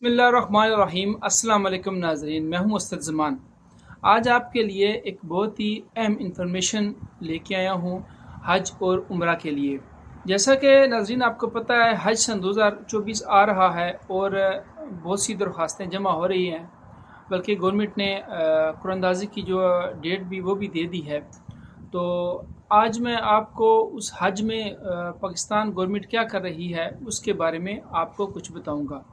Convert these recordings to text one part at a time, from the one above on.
बिस्मिल्लाहिर्रहमानिर्रहीम। अस्सलाम वालेकुम नाज़रीन, मैं हूं उस्ताद ज़मान। आज आपके लिए एक बहुत ही अहम इंफॉर्मेशन लेके आया हूं हज और उम्रा के लिए। जैसा कि नाज़रीन आपको पता है, हज सन 2024 आ रहा है और बहुत सी दरख्वास्तें जमा हो रही हैं, बल्कि गवर्नमेंट ने कुरानंदाज़ी की जो डेट भी वो भी दे दी है। तो आज मैं आपको उस हज में पाकिस्तान गवर्नमेंट क्या कर रही है उसके बारे में आपको कुछ बताऊंगा।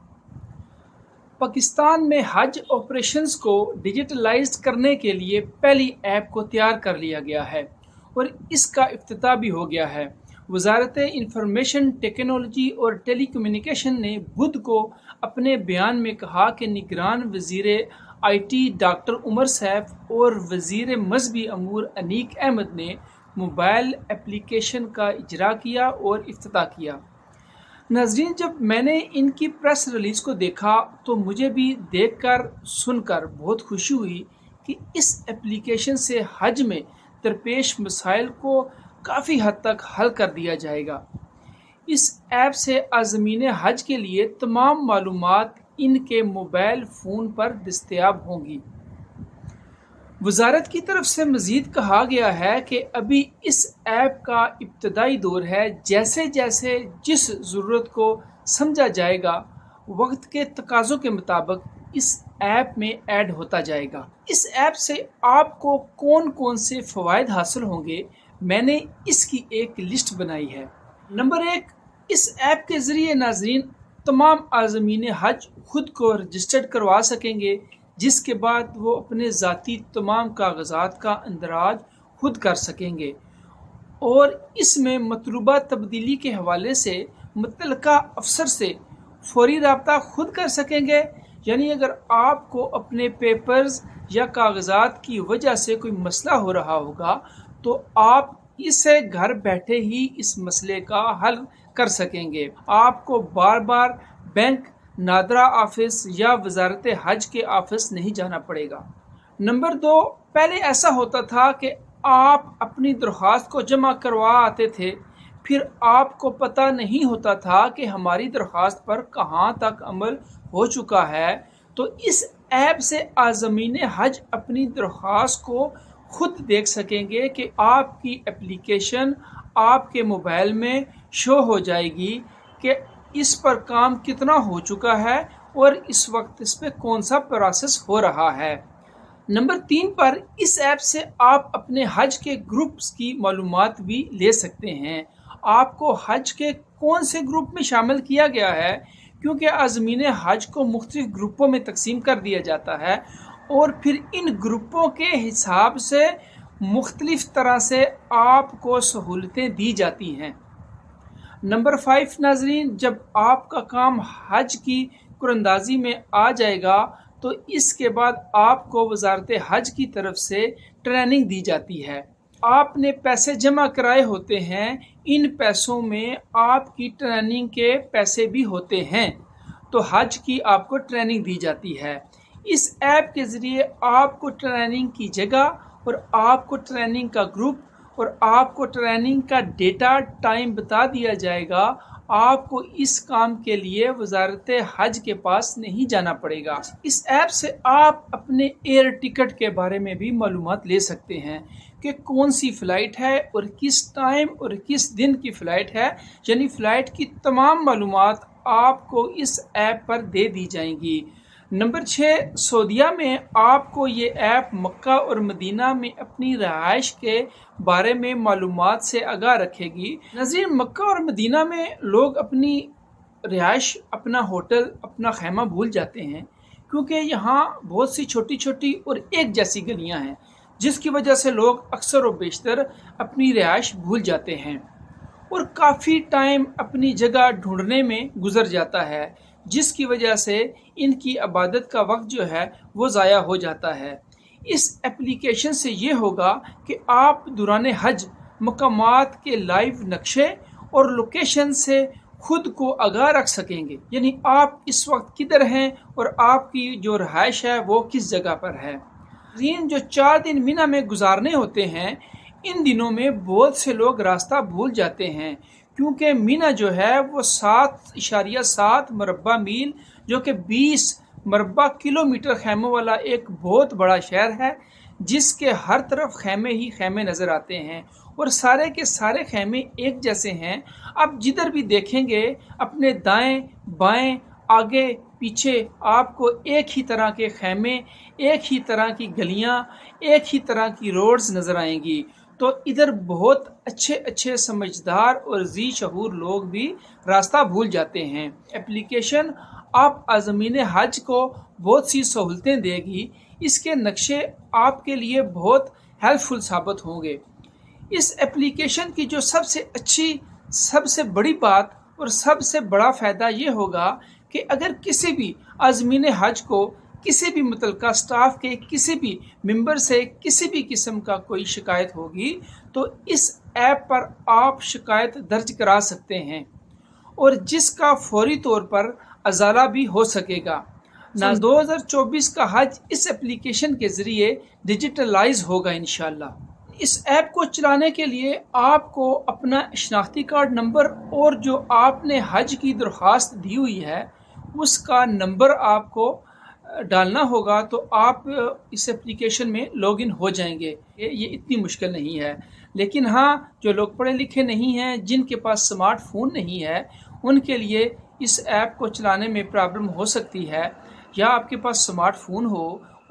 पाकिस्तान में हज ऑपरेशंस को डिजिटलाइज्ड करने के लिए पहली ऐप को तैयार कर लिया गया है और इसका इफ्तिताह भी हो गया है। वजारत इंफॉर्मेशन टेक्नोलॉजी और टेलीकम्युनिकेशन ने बुध को अपने बयान में कहा कि निगरान वजीर IT डॉक्टर उमर सैफ और वजीर मजहबी अमूर अनीक अहमद ने मोबाइल एप्लीकेशन का इजरा किया और इफ्तिताह किया। नाज़रीन, जब मैंने इनकी प्रेस रिलीज़ को देखा तो मुझे भी देखकर सुनकर बहुत खुशी हुई कि इस एप्लीकेशन से हज में दरपेश मसाइल को काफ़ी हद तक हल कर दिया जाएगा। इस ऐप से आज़मीन हज के लिए तमाम मालूमात इनके मोबाइल फ़ोन पर दस्तयाब होंगी। वजारत की तरफ से मज़ीद कहा गया है कि अभी इस ऐप का इब्तदाई दौर है। जैसे जैसे जिस ज़रूरत को समझा जाएगा, वक्त के तकाज़ों के मुताबिक इस ऐप में ऐड होता जाएगा। इस ऐप से आपको कौन कौन से फ़वाइद हासिल होंगे, मैंने इसकी एक लिस्ट बनाई है। नंबर 1, इस ऐप के ज़रिए नाज़रीन तमाम आज़मीन हज खुद को रजिस्टर्ड करवा सकेंगे, जिसके बाद वो अपने ज़ाती तमाम कागज़ात का इंदराज खुद कर सकेंगे और इसमें मतलूबा तब्दीली के हवाले से मुतल्लिका अफसर से फौरी रब्ता खुद कर सकेंगे। यानी अगर आपको अपने पेपर्स या कागज़ात की वजह से कोई मसला हो रहा होगा तो आप इसे घर बैठे ही इस मसले का हल कर सकेंगे। आपको बार बार बैंक, नादरा ऑफिस या वजारत हज के ऑफिस नहीं जाना पड़ेगा। नंबर 2, पहले ऐसा होता था कि आप अपनी दरख्वास्त को जमा करवा आते थे, फिर आपको पता नहीं होता था कि हमारी दरख्वास्त पर कहाँ तक अमल हो चुका है। तो इस ऐप से आज़मीन हज अपनी दरख्वास्त को खुद देख सकेंगे कि आपकी एप्लीकेशन आपके मोबाइल में शो हो जाएगी कि इस पर काम कितना हो चुका है और इस वक्त इस पे कौन सा प्रोसेस हो रहा है। नंबर 3 पर इस ऐप से आप अपने हज के ग्रुप्स की मालूमात भी ले सकते हैं। आपको हज के कौन से ग्रुप में शामिल किया गया है, क्योंकि आज़मीन हज को मुख्तलिफ ग्रुपों में तकसीम कर दिया जाता है और फिर इन ग्रुपों के हिसाब से मुख्तलिफ तरह से आपको सहूलतें दी जाती हैं। नंबर 5 नाजरीन, जब आपका काम हज की कुरानंदाज़ी में आ जाएगा तो इसके बाद आपको वजारत हज की तरफ से ट्रेनिंग दी जाती है। आपने पैसे जमा कराए होते हैं, इन पैसों में आपकी ट्रेनिंग के पैसे भी होते हैं, तो हज की आपको ट्रेनिंग दी जाती है। इस ऐप के ज़रिए आपको ट्रेनिंग की जगह और आपको ट्रेनिंग का ग्रुप और आपको ट्रेनिंग का डेटा टाइम बता दिया जाएगा। आपको इस काम के लिए वजारत हज के पास नहीं जाना पड़ेगा। इस ऐप से आप अपने एयर टिकट के बारे में भी मालूमात ले सकते हैं कि कौन सी फ़्लाइट है और किस टाइम और किस दिन की फ़्लाइट है। यानी फ़्लाइट की तमाम मालूमात आपको इस ऐप पर दे दी जाएंगी। नंबर 6, सऊदीया में आपको ये ऐप मक्का और मदीना में अपनी रहाइश के बारे में मालूमात से आगाह रखेगी। नज़ीर, मक्का और मदीना में लोग अपनी रिहाइश, अपना होटल, अपना खैमा भूल जाते हैं, क्योंकि यहाँ बहुत सी छोटी छोटी और एक जैसी गलियाँ हैं, जिसकी वजह से लोग अक्सर व बेशतर अपनी रिहाइश भूल जाते हैं और काफ़ी टाइम अपनी जगह ढूंढने में गुजर जाता है, जिसकी वजह से इनकी इबादत का वक्त जो है वो ज़ाया हो जाता है। इस एप्लीकेशन से ये होगा कि आप दौरान हज मकामात के लाइव नक्शे और लोकेशन से खुद को आगाह रख सकेंगे। यानी आप इस वक्त किधर हैं और आपकी जो रहाइश है वो किस जगह पर है। जो 4 दिन मिना में गुजारने होते हैं, इन दिनों में बहुत से लोग रास्ता भूल जाते हैं, क्योंकि मीना जो है वो 7.7 मुरब्बा मील جو کہ 20 مربع کلومیٹر خیموں والا ایک بہت بڑا شہر ہے، جس کے ہر طرف خیمے ہی خیمے نظر آتے ہیں اور سارے کے سارے خیمے ایک جیسے ہیں۔ آپ جدھر بھی دیکھیں گے اپنے دائیں بائیں آگے پیچھے آپ کو ایک ہی طرح کے خیمے، ایک ہی طرح کی گلیاں، ایک ہی طرح کی روڈز نظر آئیں گی۔ تو ادھر بہت اچھے اچھے سمجھدار اور ذی شعور لوگ بھی راستہ بھول جاتے ہیں۔ اپلیکیشن آپ عازمین حج کو بہت سی سہولتیں دے گی۔ اس کے نقشے آپ کے لیے بہت ہیلپ فل ثابت ہوں گے۔ اس اپلیکیشن کی جو سب سے اچھی، سب سے بڑی بات اور سب سے بڑا فائدہ یہ ہوگا کہ اگر کسی بھی عازمین حج کو کسی بھی متعلقہ سٹاف کے کسی بھی ممبر سے کسی بھی قسم کا کوئی شکایت ہوگی تو اس ایپ پر آپ شکایت درج کرا سکتے ہیں اور جس کا فوری طور پر ازالہ بھی ہو سکے گا۔ 2024 کا حج اس اپلیکیشن کے ذریعے ڈیجیٹلائز ہوگا انشاءاللہ۔ اس ایپ کو چلانے کے لیے آپ کو اپنا شناختی کارڈ نمبر اور جو آپ نے حج کی درخواست دی ہوئی ہے اس کا نمبر آپ کو ڈالنا ہوگا، تو آپ اس اپلیکیشن میں لاگ ان ہو جائیں گے۔ یہ اتنی مشکل نہیں ہے، لیکن ہاں جو لوگ پڑھے لکھے نہیں ہیں، جن کے پاس سمارٹ فون نہیں ہے، ان کے لیے اس ایپ کو چلانے میں پرابلم ہو سکتی ہے۔ یا آپ کے پاس سمارٹ فون ہو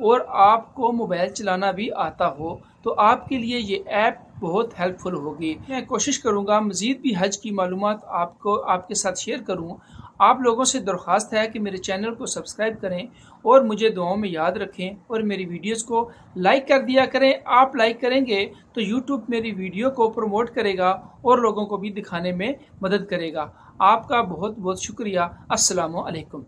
اور آپ کو موبائل چلانا بھی آتا ہو تو آپ کے لیے یہ ایپ بہت ہیلپ فل ہوگی۔ میں کوشش کروں گا مزید بھی حج کی معلومات آپ کے ساتھ شیئر کروں۔ آپ لوگوں سے درخواست ہے کہ میرے چینل کو سبسکرائب کریں اور مجھے دعاؤں میں یاد رکھیں اور میری ویڈیوز کو لائک کر دیا کریں۔ آپ لائک کریں گے تو یوٹیوب میری ویڈیو کو پروموٹ کرے گا اور لوگوں کو بھی دکھانے میں مدد کرے گا۔ آپ کا بہت بہت شکریہ۔ السلام علیکم۔